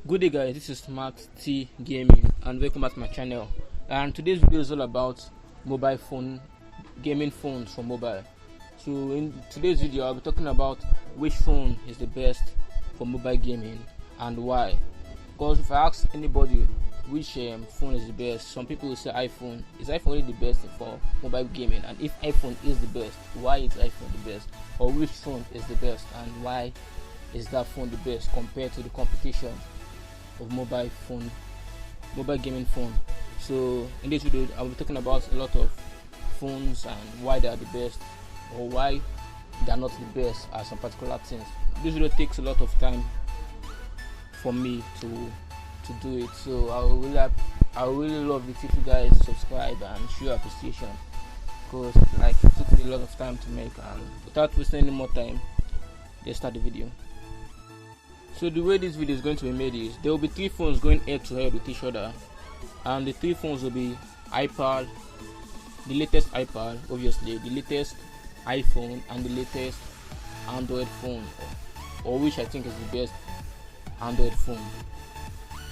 Good day guys, this is Smart T Gaming and welcome back to my channel. And today's video is all about mobile phone gaming phones for mobile. So in today's video I'll be talking about which phone is the best for mobile gaming and why. Because if I ask anybody which phone is the best, some people will say iPhone. Is iPhone really the best for mobile gaming? And if iPhone is the best, why is iPhone the best? Or which phone is the best and why is that phone the best compared to the competition of mobile gaming phone? So in this video I'll be talking about a lot of phones and why they are the best or why they are not the best at some particular things. This video takes a lot of time for me to do it, so I really love it if you guys subscribe and show appreciation, because like it took me a lot of time to make. And without wasting any more time, let's start the video. So the way this video is going to be made is there will be three phones going head to head with each other, and the three phones will be iPad, the latest iPad, obviously, the latest iPhone, and the latest Android phone, or which I think is the best Android phone.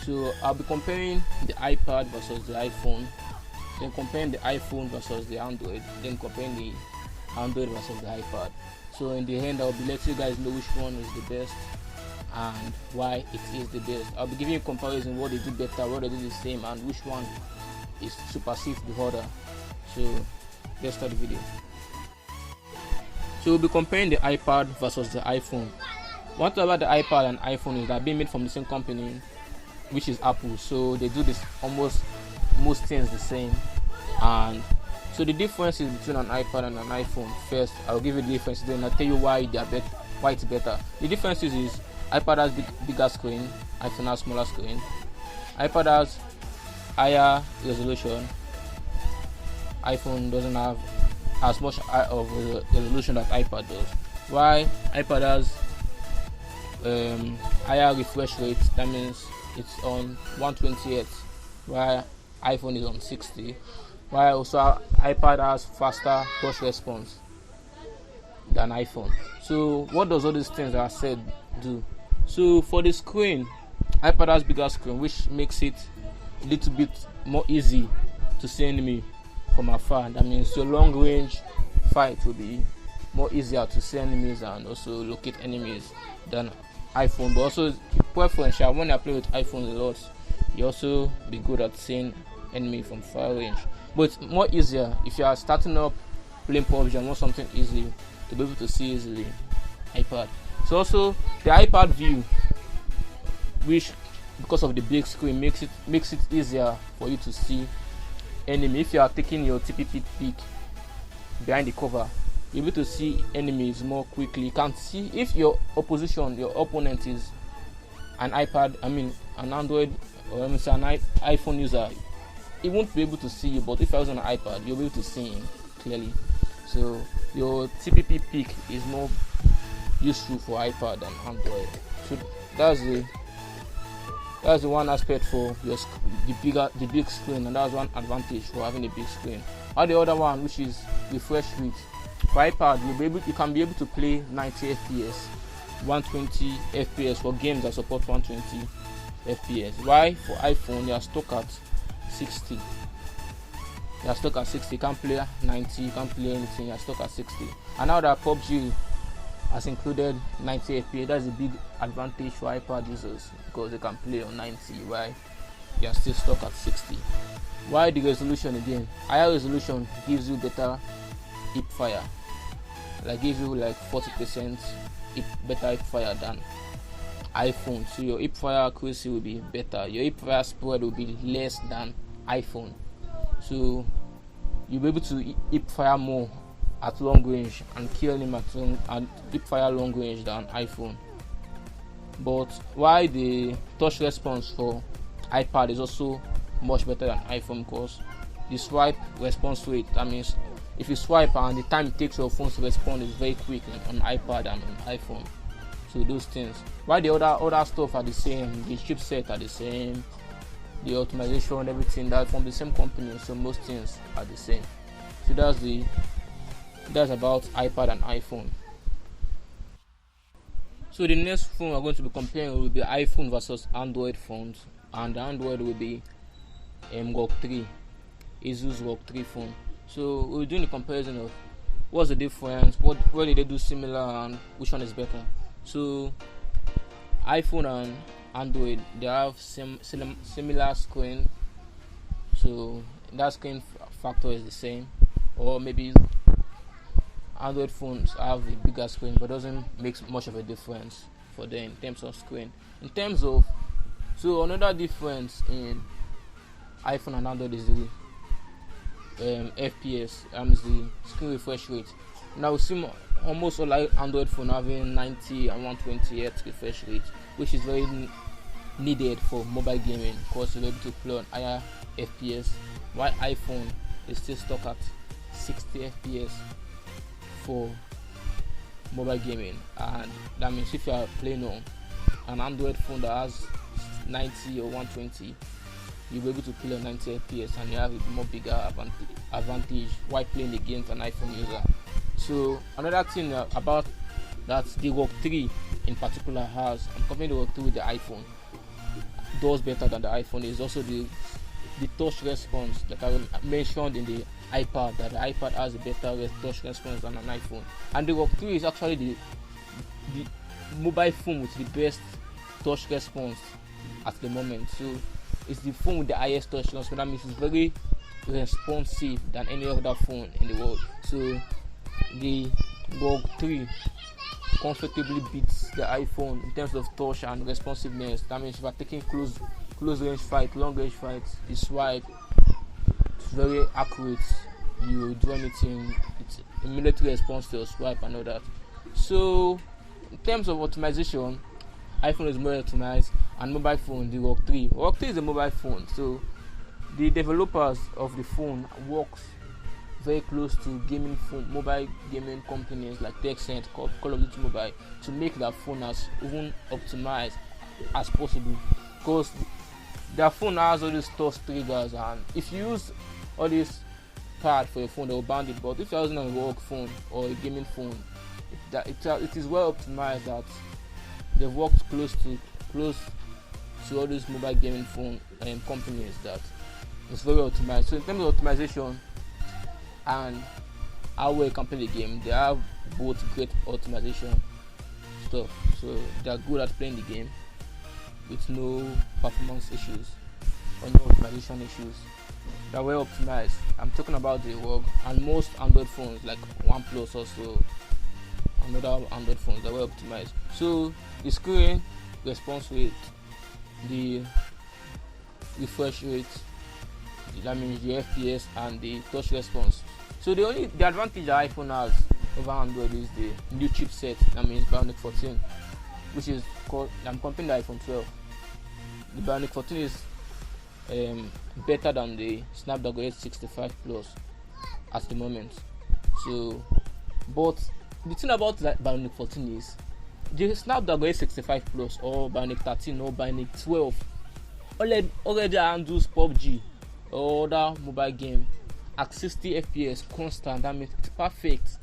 So I'll be comparing the iPad versus the iPhone, then comparing the iPhone versus the Android, then comparing the Android versus the iPad. So in the end I'll be letting you guys know which one is the best and why it is the best. I'll be giving you a comparison, what they do better, what they do the same, and which one is supersedes the other. So let's start the video. So we'll be comparing the iPad versus the iPhone. One thing about the iPad and iPhone is that being made from the same company, which is Apple, so they do this most things the same. And so the differences between an iPad and an iPhone, first I'll give you the differences, then I'll tell you why they are better, why it's better. The differences is iPad has bigger screen, iPhone has smaller screen. iPad has higher resolution, iPhone doesn't have as much of resolution that iPad does. Why iPad has higher refresh rate, that means it's on 120Hz, while iPhone is on 60. While also iPad has faster touch response than iPhone. So what does all these things that I said do? So for the screen, iPad has bigger screen, which makes it a little bit more easy to see enemy from afar. That means your long range fight will be more easier to see enemies and also locate enemies than iPhone. But also preferential, when I play with iPhone a lot, you also be good at seeing enemy from far range. But it's more easier if you are starting up playing PUBG and want something easy to be able to see easily. iPad. So also the iPad view, which because of the big screen makes it easier for you to see enemy. If you are taking your TPP peek behind the cover, you're able to see enemies more quickly. You can see if your opponent is an Android, or let me say an iPhone user, he won't be able to see you. But if I was on an iPad, you'll be able to see him clearly. So your TPP peek is more useful for iPad than Android. So that's the one aspect for the big screen, and that's one advantage for having a big screen. Or the other one, which is refresh rate. For iPad, you can be able to play 90 FPS, 120 FPS for games that support 120 FPS. Why for iPhone you are stuck at 60. You are stuck at 60. You can't play 90. You can't play anything. You are stuck at 60. And now that PUBG has included 90 FPS, that's a big advantage for iPad users because they can play on 90. Why you are still stuck at 60. Why the resolution again? Higher resolution gives you better hip fire, like gives you like 40% better hip fire than iPhone. So your hip fire accuracy will be better, your hip fire spread will be less than iPhone, so you'll be able to hip fire more at long range and kill him at hip fire long range than iPhone. But why the touch response for iPad is also much better than iPhone, because the swipe response rate, that means if you swipe and the time it takes your phone to respond is very quick on iPad and on iPhone. So those things. Why the other stuff are the same, the chipset are the same, the optimization, everything, that from the same company, so most things are the same. So that's about iPad and iPhone. So the next phone we're going to be comparing will be iPhone versus Android phones, and the Android will be ROG 3, Asus ROG 3 phone. So we're doing the comparison of what's the difference, what did they do similar, and which one is better. So iPhone and Android, they have similar screen, so that screen factor is the same, or maybe Android phones have a bigger screen, but doesn't make much of a difference for them in terms of screen. In terms of, so another difference in iPhone and Android is the FPS, the screen refresh rate. Now we see almost all Android phone having 90 and 120 Hz refresh rate, which is very needed for mobile gaming because you're able to play on higher FPS, while iPhone is still stuck at 60 FPS for mobile gaming. And that means if you are playing on an Android phone that has 90 or 120, you'll be able to play on 90 FPS and you have a more bigger advantage while playing against an iPhone user. So another thing about that the ROG 3 in particular has, I'm comparing the ROG 3 with the iPhone, does better than the iPhone, is also the touch response. Like I mentioned in the iPad, that the iPad has a better touch response than an iPhone, and the ROG 3 is actually the mobile phone with the best touch response at the moment. So it's the phone with the highest touch response. That means it's very responsive than any other phone in the world. So the ROG 3 comfortably beats the iPhone in terms of touch and responsiveness. That means if you are taking close range fight, long range fights, the swipe, it's very accurate. You do anything, it's immediately responds to your swipe and all that. So in terms of optimization, iPhone is more optimized, and mobile phone, the ROG 3. ROG 3 is a mobile phone, so the developers of the phone works very close to mobile gaming companies like Tencent, Call of Duty Mobile, to make their phone as even optimized as possible, because their phone has all these touch triggers, and if you use all this pad for your phone, they will ban it. But if you're using a ROG phone or a gaming phone, it is well optimized, that they've worked close to all these mobile gaming phone companies, that it's very optimized. So in terms of optimization and how well you can play the game, they have both great optimization stuff. So they are good at playing the game with no performance issues or no optimization issues. They are well optimized. I'm talking about the ROG, and most Android phones like OnePlus, also another Android phones, they are well optimized. So the screen response rate, the refresh rate, that means the FPS, and the touch response. So the advantage that iPhone has over Android is the new chipset, that means Bionic 14, which is called, I'm comparing the iPhone 12. The Bionic 14 is better than the Snapdragon 865 Plus at the moment. So, but the thing about that Bionic 14 is the Snapdragon 865 Plus or Bionic 13 or Bionic 12 already handles PUBG or other mobile game at 60 FPS constant. That means it's perfect.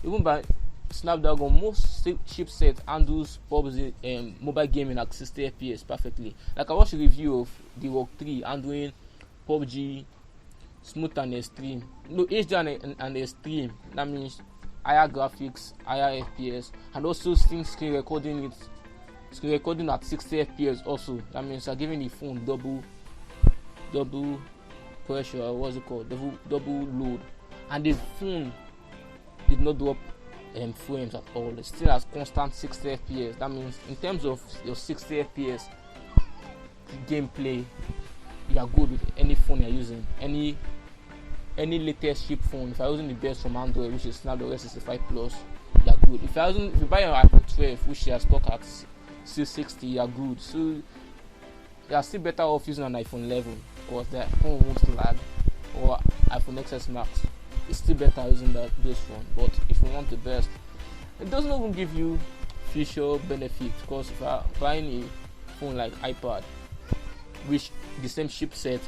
Even by Snapdragon, most chipset handles PUBG mobile gaming at 60 FPS perfectly. Like I watched a review of the ROG 3 handling PUBG smooth and extreme. No, HD and extreme. That means higher graphics, higher FPS, and also screen recording at 60 FPS also. That means you're giving the phone double pressure, what's it called, double load, and the phone did not drop frames at all. It still has constant 60 FPS. That means in terms of your 60 FPS gameplay, you are good with any phone you're using, any latest chip phone. If you're using the best from Android, which is Snapdragon 865 Plus, you are good. If you buy an iPhone 12, which is stuck at 660, you are good. So you are still better off using an iPhone 11, because the phone won't lag, or iPhone XS Max. It's still better using those phones. But if you want the best, it doesn't even give you feature benefits, because if you're buying a phone like iPad, which the same chipset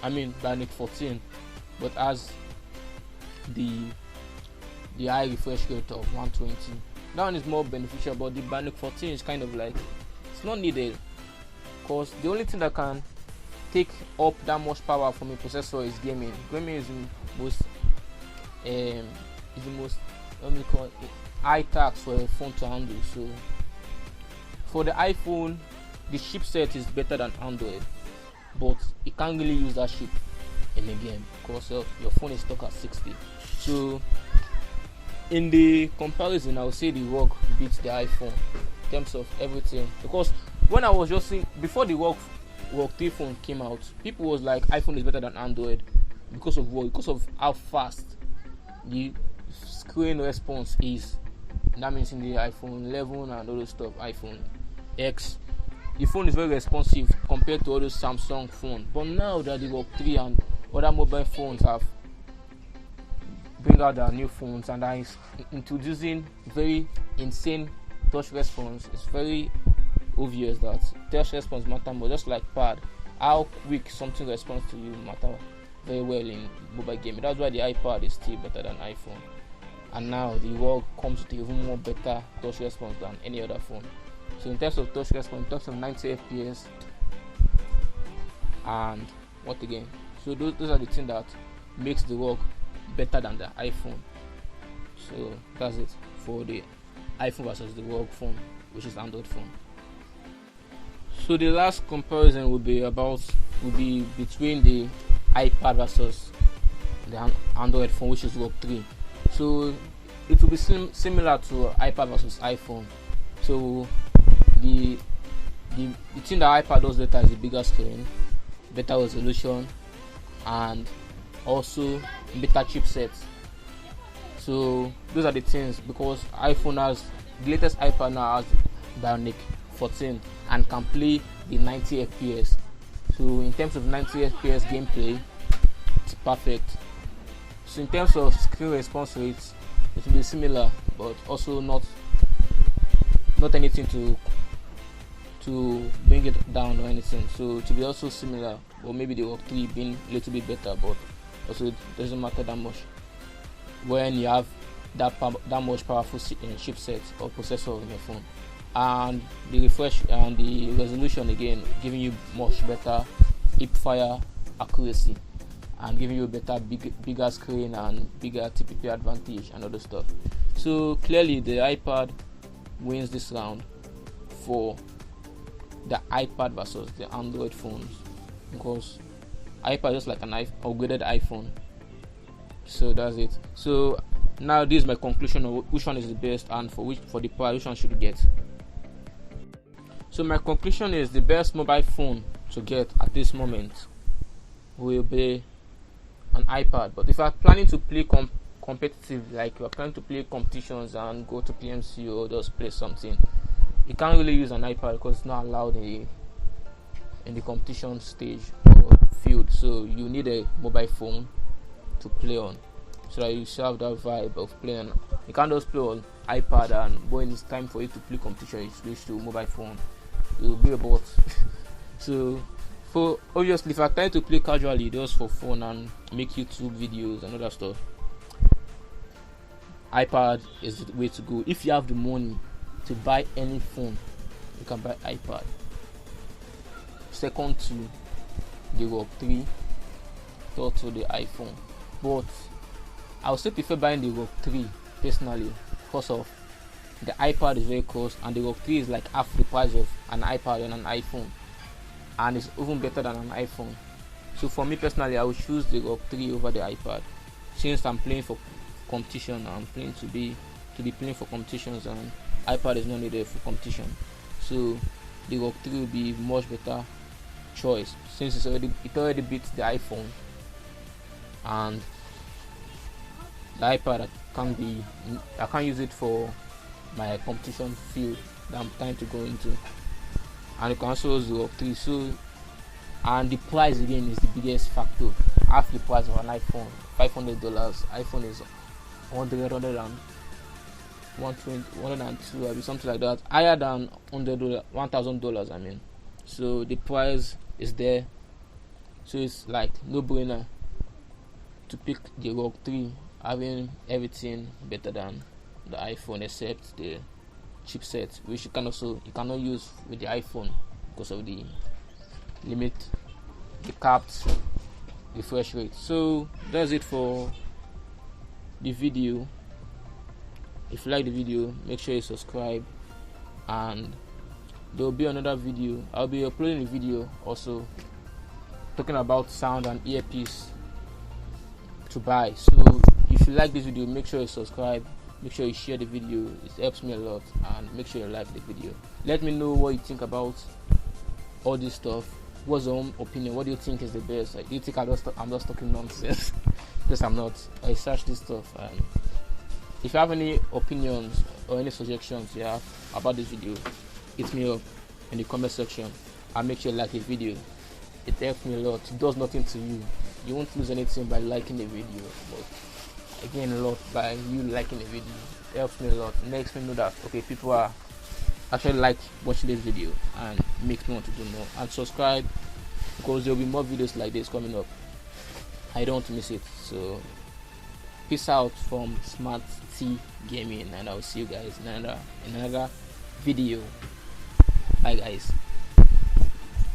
Bionic 14, but has the high refresh rate of 120, that one is more beneficial, but the Bionic 14 is kind of like, it's not needed, because the only thing that can take up that much power from a processor is gaming. Gaming is the most let me call it high tax for a phone to handle. So for the iPhone, the chipset is better than Android, but it can't really use that chip in a game because your phone is stuck at 60. So in the comparison, I would say the ROG beats the iPhone in terms of everything, because when I was just seeing before the ROG 3 phone came out, people was like iPhone is better than Android because of what? Because of how fast the screen response is. That means in the iPhone 11 and all those stuff, iPhone X, the phone is very responsive compared to all those Samsung phones. But now that the ROG 3 and other mobile phones have bring out their new phones and are introducing very insane touch response, it's very obvious that touch response matter more. Just like pad, how quick something responds to you matter very well in mobile gaming. That's why the iPad is still better than iPhone. And now the ROG comes with even more better touch response than any other phone. So in terms of touch response, in terms of 90 FPS and what again? So those are the things that makes the ROG better than the iPhone. So that's it for the iPhone versus the ROG phone, which is Android phone. So the last comparison will be between the iPad versus the Android phone, which is ROG 3. So it will be similar to iPad versus iPhone. So the thing that iPad does better is the bigger screen, better resolution, and also better chipsets. So those are the things, because iPhone has the latest iPad now has Bionic 14 and can play the 90 FPS. So in terms of 90 FPS gameplay, it's perfect. So in terms of screen response rates, it will be similar, but also not anything to bring it down or anything. So it will be also similar, or maybe the ROG 3 being a little bit better, but also it doesn't matter that much when you have that much powerful chipset or processor in your phone. And the refresh and the resolution again giving you much better hip fire accuracy and giving you a better bigger screen and bigger TPP advantage and other stuff. So clearly the iPad wins this round for the iPad versus the Android phones, because iPad is just like an upgraded iPhone. So that's it. So now this is my conclusion of which one is the best and for the price which one should you get. So my conclusion is the best mobile phone to get at this moment will be an iPad. But if you are planning to play competitive, like you are planning to play competitions and go to PMC or just play something, you can't really use an iPad because it's not allowed in the competition stage or field. So you need a mobile phone to play on, so that you still have that vibe of playing. You can't just play on iPad and when it's time for you to play competition, you switch to mobile phone. It will be a bot. So for obviously, if you're trying to play casually just for fun and make YouTube videos and other stuff, iPad is the way to go. If you have the money to buy any phone, you can buy iPad. Second to the ROG 3, third to the iPhone. But I would still prefer buying the ROG 3 personally, because of the iPad is very close and the ROG 3 is like half the price of an iPad and an iPhone, and it's even better than an iPhone. So for me personally, I would choose the ROG 3 over the iPad, since I'm playing for competition. I'm playing to be playing for competitions, and iPad is not needed for competition. So the ROG 3 will be much better choice, since it already beats the iPhone, and the iPad I can't use it for my competition field that I'm trying to go into, and you can also use the ROG 3. So, and the price again is the biggest factor. Half the price of an iPhone, $500. iPhone is 102, or something like that, higher than $1,000. I mean, so the price is there. So it's like no brainer to pick the ROG 3, having everything better than the iPhone except the chipset, which you cannot use with the iPhone because of the limit, the capped refresh rate. So that's it for the video. If you like the video, make sure you subscribe, and there will be another video. I'll be uploading a video also talking about sound and earpiece to buy. So if you like this video, make sure you subscribe, make sure you share the video. It helps me a lot, and make sure you like the video. Let me know what you think about all this stuff. What's your own opinion? What do you think is the best? Like, do you think I'm just talking nonsense? Because I'm not. I search this stuff, and if you have any opinions or any suggestions you have about this video, hit me up in the comment section, and make sure you like the video. It helps me a lot. It does nothing to you. You won't lose anything by liking the video, but again, a lot by you liking the video. It helps me a lot. It makes me know that okay, people are actually like watching this video, and makes me want to do more. And subscribe, because there will be more videos like this coming up. I don't want to miss it. So peace out from Smart T Gaming, and I'll see you guys in another video. Bye guys.